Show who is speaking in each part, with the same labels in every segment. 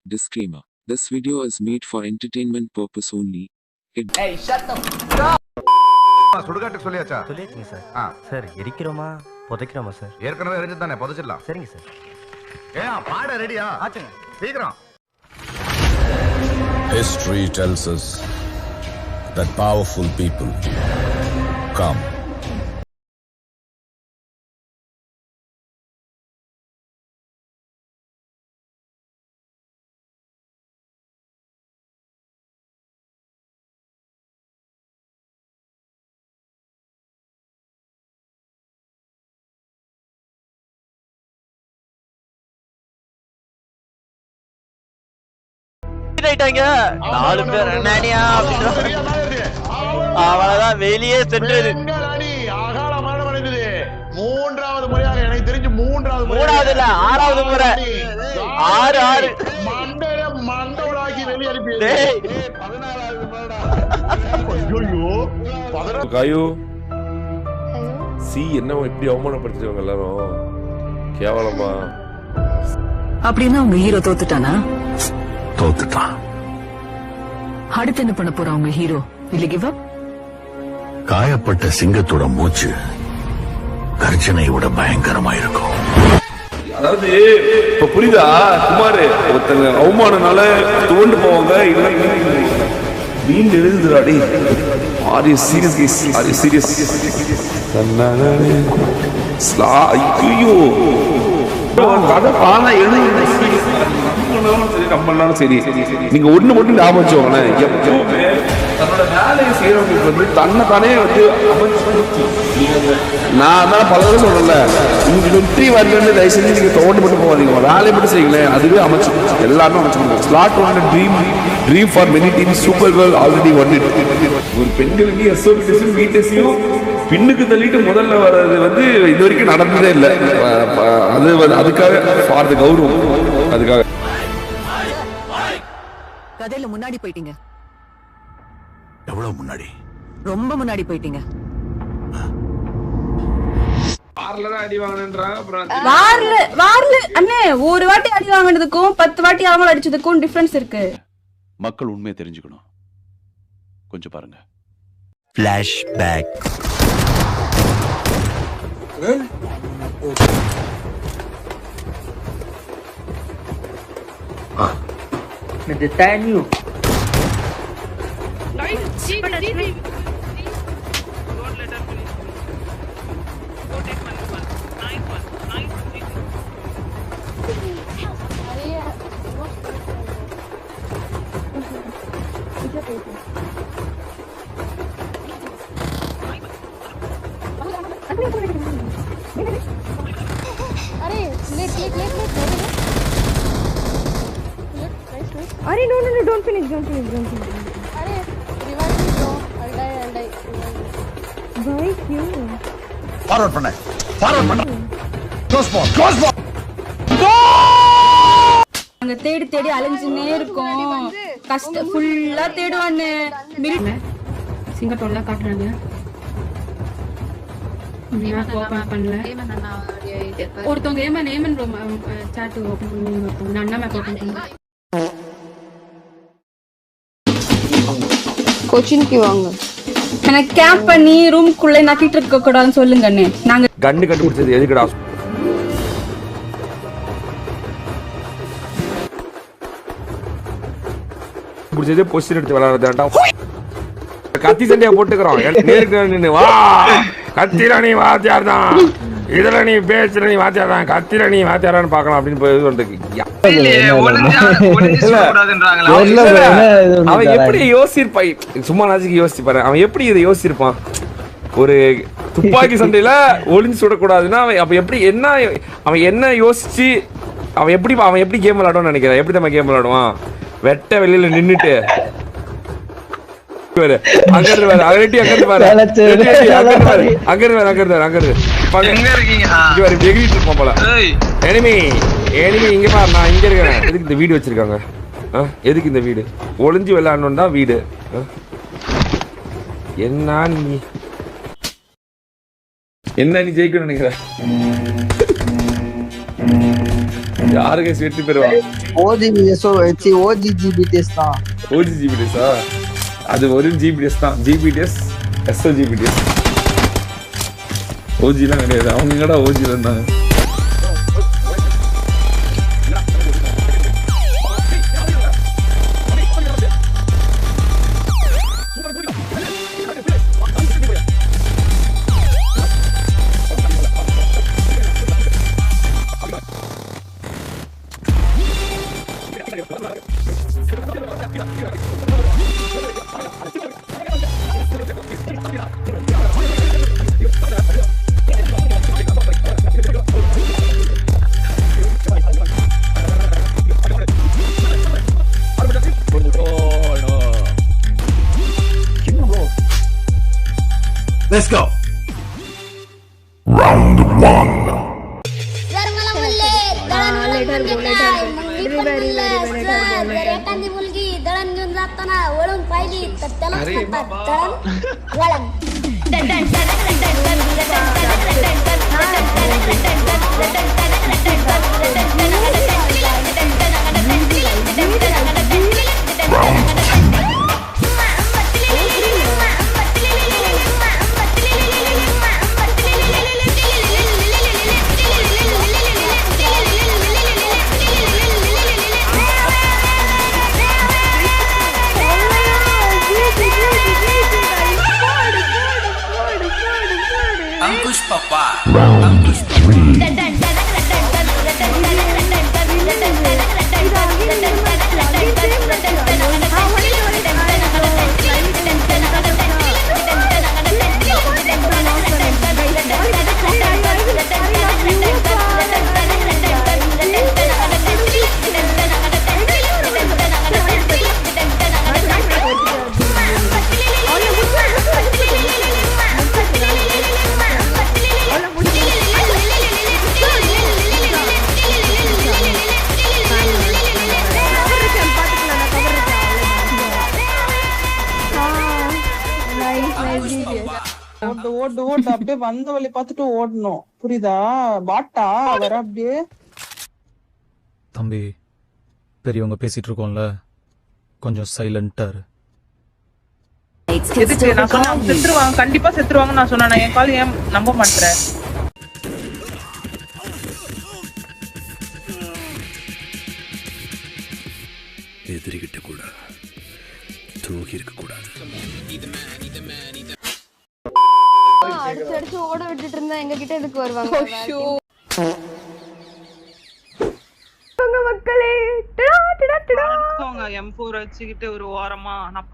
Speaker 1: Disclaimer. This video is made for entertainment purpose only.
Speaker 2: Hey, shut the fuck up!
Speaker 3: சுடுகாட்டு சொல்லியாச்சா?
Speaker 4: சொல்லியாச்சுங்க sir. Sir எரிக்கிறோமா புதைக்கிறோமா sir?
Speaker 3: ஏற்கனவே எரிஞ்சுதானே, புதைச்சிடலாம்.
Speaker 4: சரிங்க சார்.
Speaker 3: பாட ரெடியா? ஆச்சுங்க. சீக்கிரம்.
Speaker 5: History tells us that powerful people come.
Speaker 6: நாலு பேர் அண்ணாடியா அவ்வளவுதான் வெளியே சென்றது.
Speaker 7: மூன்றாவது முறையாக எனக்கு தெரிஞ்சு
Speaker 6: மூணாவது இல்ல 6வது முறை. 6
Speaker 7: மண்டவளாக்கி வெளியே அனுப்பி
Speaker 8: காயு சி என்ன இப்படி அவமானப்படுத்திடுவாங்க எல்லாரும் கேவலமா.
Speaker 9: அப்படின்னா உங்க ஹீரோ தோத்துட்டானா?
Speaker 5: தோத்துட்டான்.
Speaker 9: அடுத்து என்ன பண்ண போறான் உங்க ஹீரோ? இல்ல கிவ் அப்?
Speaker 5: காயப்பட்ட சிங்கத்தோட மூச்சு கர்ஜனை விட பயங்கரமா இருக்கும்.
Speaker 8: அதாவது இப்ப புரியுதா குமார்? ஒருத்தங்க அவமானனால துவண்டு போவாங்க, மீண்டு எழுதுறாடி. Are you serious case? Are you serious? ஐயோ கதை பானா எழுதுனாலும் சரி, நீங்க ஒண்ணு மட்டும் ஞாபகம் வச்சுக்கோங்களேன், எப்பவுமே தன்னோட வேலையை செய்யறவங்களுக்கு வந்து தன்னை தானே வந்து நான் அதனால பல தடவை சொல்றேன்ல, உங்களுக்கு வெற்றி வரலன்னு தயவு செஞ்சு நீங்க தோண்டு மட்டும் போகாதீங்க, வேலையை மட்டும் செய்யுங்களேன், அதுவே அமைச்சு எல்லாருமே அமைச்சுக்கணும். Slot one dream for many team super world already won it. ஒரு பெண்களுக்கு எஸ்ஓபிடிஸும் வீட்டஸையும் பின்னுக்கு தள்ளிட்டு முதல்ல வர்றது வந்து இது வரைக்கும் நடந்ததே இல்லை. அது அதுக்காக ஃபார் த கௌரவம், அதுக்காக.
Speaker 9: கதையில முன்னாடி போயிட்டீங்க.
Speaker 5: எவ்வளவு முன்னாடி?
Speaker 9: ரொம்ப முன்னாடி போயிட்டீங்க.
Speaker 10: வார்ல அண்ணே, ஒரு வாட்டி அடி வாங்கினதுக்கும் 10 வாட்டி அவங்க அடிச்சதுக்கும் டிஃபரன்ஸ் இருக்கு.
Speaker 11: மக்கள் உண்மையை தெரிஞ்சுக்கணும், கொஞ்சம் பாருங்க.
Speaker 4: Flashback.
Speaker 2: Nathaniel.
Speaker 10: Arey, no, don't finish. Arey, revive me, bro. I'll die. Why you?
Speaker 3: Forward பண்ண. Close ball.
Speaker 10: அங்க தேடி அலைஞ்சுனே இருக்கோம். கஷ்ட ஃபுல்லா தேடுவானே. சிங்கப்பூர்ல காட்டுறாங்க. நான் ஓபன் பண்ணல. ஒருத்தவங்க ஏமன் சாட் ஓபன் பண்ணி ஒருத்தவங்க அண்ணா மேப் ஓபன் பண்ணி கோச்சிங்க்கு வாங்க. எனக்கு கேம்ப் பண்ணி ரூம்க்குள்ள நக்கிட்டு இருக்க கூடாதுன்னு சொல்லுங்க அண்ணே. நாங்க
Speaker 8: கன்னு கண்டுபிடிச்சது எதுக்குடா? பிடிச்சதே பொசிஷன் எடுத்து விளையாடுறதாண்டா. கத்தி சண்டையா போட்டுக்கிறோம். நேருக்கு நின்று வா, கத்திர நீ வாத்தியார் தான், இதுல நீ பேச்சுல நீ வாத்தியார் தான், கத்திர நீ வாத்தியாரான்னு பாக்கலாம் அப்படின்னு போய் அவன் எப்படி யோசிச்சிருப்பான்? சும்மா நாச்சுக்கு யோசிச்சுப்பாரு, அவன் எப்படி இதை யோசிச்சிருப்பான்? ஒரு துப்பாக்கி சண்டையில ஒளிஞ்சு சுடக்கூடாதுன்னா அப்ப எப்படி என்ன அவன் என்ன யோசிச்சு அவன் எப்படி கேம் விளையாடுவான்னு நினைக்கிறேன்? எப்படி நம்ம கேம் விளையாடுவான்? வெட்ட வெளியில நின்னுட்டு எதுக்கு இந்த வீடு ஒளிஞ்சு விளையாடணும் தான் வீடு. என்ன நீ ஜெயிக்கணும்னு நினைக்கிற? யாருக்கு வெற்றி பெறுவா?
Speaker 2: OGGBTS தான்.
Speaker 8: OGGBTS-ஆ? அது ஒரு GBTS தான். GBTS SOGBTS. OG-லாம் கிடையாது. அவங்க எங்கடா OG-ல இருந்தாங்க?
Speaker 5: Let's go. Round 1.
Speaker 10: एखादी मुलगी दळण घेऊन जाताना वळून पाहिली तर त्याला म्हणतात दळण वळण.
Speaker 5: Ankush Papa. Round 3.
Speaker 12: ஓட்டு அப்படியே வந்த வழி பார்த்துட்டு ஓடணும். புரியுதா? பாட்டா வர அப்படியே.
Speaker 13: தம்பி, பெரியவங்க பேசிட்டு இருக்கோம்ல, கொஞ்சம் சைலண்டா இரு.
Speaker 12: எதுக்கு நான் சொன்னா செத்துருவாங்க, கண்டிப்பா செத்துருவாங்க நான் சொன்னா என் கால் ஏன் நம்ப மாட்டேன்?
Speaker 5: எதிரிகிட்ட கூட துரோகி இருக்க கூடாது.
Speaker 10: அடிச்சு அடிச்சு ஓட விட்டுட்டு இருந்தா எங்க கிட்ட எதுக்கு வருவாங்க? மக்களே
Speaker 12: M4 வச்சுக்கிட்டு ஒரு ஓரமா நான்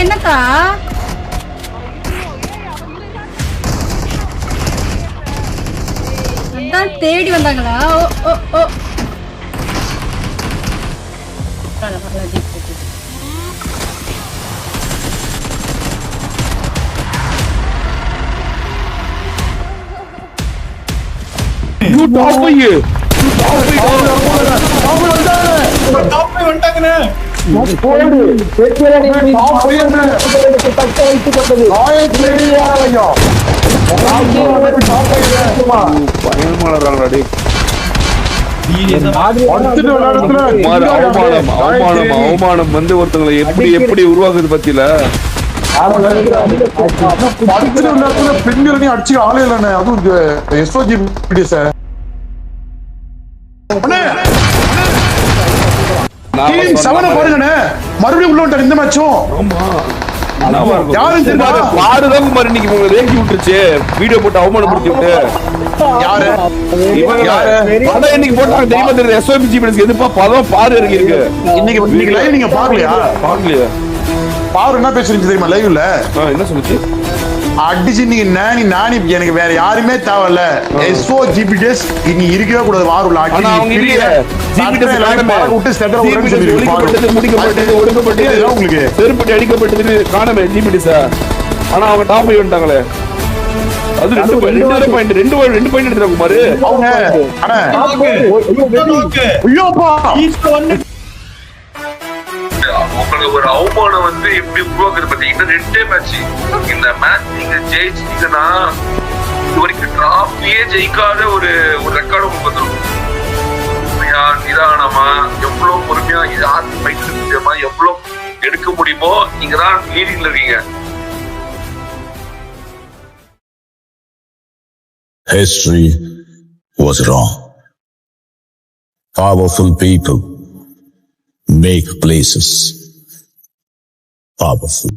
Speaker 10: என்னக்கா அதான் தேடி வந்தாங்களா? ஓ ஓ ஓ
Speaker 8: அவமானம் வந்து ஒருத்தங்களை எப்படி எப்படி உருவாக்குது பத்தியில
Speaker 7: பெண்களையும் அடிச்சு ஆளே இல்லைண்ணே. அதுவும் SOGBTS டீம் 7 பாருங்கண்ணே மறுபடியும் உள்ள வந்துட்டாரு இந்த மேட்சும் யாரும் தெரியுமா
Speaker 8: பாருதான் குமார் இன்னைக்கு உங்களை வேகி விட்டுருச்சு வீடியோ போட்டு அவமானப்படுத்தி விட்டு
Speaker 7: யாரு
Speaker 8: படம் இன்னைக்கு போட்டாங்க தெரியுமா தெரியுது எஸ்ஓபி ஜிபிஎஸ்க்கு எதுப்பா படம் பாரு இருக்கு
Speaker 7: இன்னைக்கு லைவ் நீங்க பாக்கலையா பாரு என்ன பேசுறீங்க தெரியுமா லைவ்ல
Speaker 8: என்ன சொல்லுச்சு
Speaker 7: அடிச்சு நீங்க நானி எனக்கு வேற யாருமே தேவையில்ல எஸ்ஓ ஜிபிஎஸ் இனி இருக்கவே கூடாது வாருல
Speaker 8: ஆனா அவங்க இல்லையே ஜிபிஎஸ் காணமே
Speaker 7: விட்டு ஸ்டெட்டர் ஓடுன்னு சொல்லி
Speaker 8: ஒழிக்கப்பட்டது முடிக்கப்பட்டது ஒடுக்கப்பட்டது
Speaker 7: உங்களுக்கு
Speaker 8: செருப்படி அடிக்கப்பட்டது காணமே ஜிபிஎஸ் ஆனா அவங்க டாப் போய் வந்துட்டாங்களே அது ரெண்டு பாயிண்ட் எடுத்துறாங்க குமார்
Speaker 7: அவங்க அண்ணா ஐயோப்பா
Speaker 14: உங்களுக்கு ஒரு அவமானம் வந்து எப்படி உருவாக்குறது பாத்தீங்கன்னா 2 மேட்ச் இந்த மேட்ச் நீங்க ஜெயிச்சிட்டீங்கன்னா இது வரைக்கும் டிராஃபியே ஜெயிக்காத ஒரு ரெக்கார்டு உங்களுக்கு வந்துடும். நிதானமா எவ்வளவு பொறுமையா யாருக்கு பயிற்சி எவ்வளவு எடுக்க முடியுமோ நீங்க தான் லீடிங்ல இருக்கீங்க.
Speaker 15: History was wrong. Powerful people make places powerful.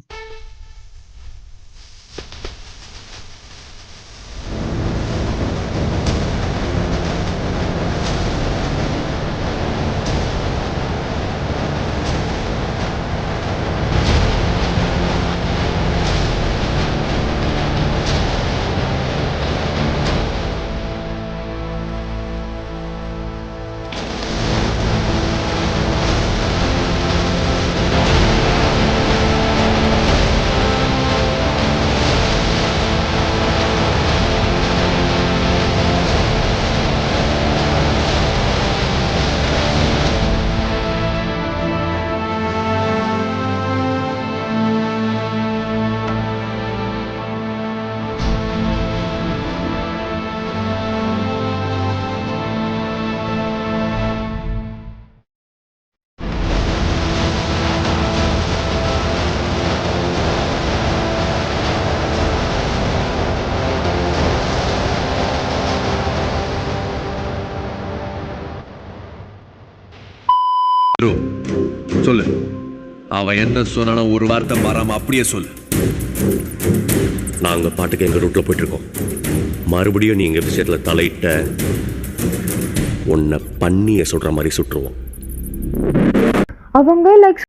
Speaker 5: சொல்லு அவன் என்ன சொன்னாலும் ஒரு வார்த்தை மாறாம அப்படியே சொல்லு.
Speaker 16: நாங்க பாட்டுக்கு எங்க ரூட்ல போயிட்டு இருக்கோம். மறுபடியும் நீ எங்க விஷயத்துல தலையிட்ட உன்னை பண்ணிய சொல்ற மாதிரி சுட்டுருவோம்.
Speaker 10: அவங்க லைக்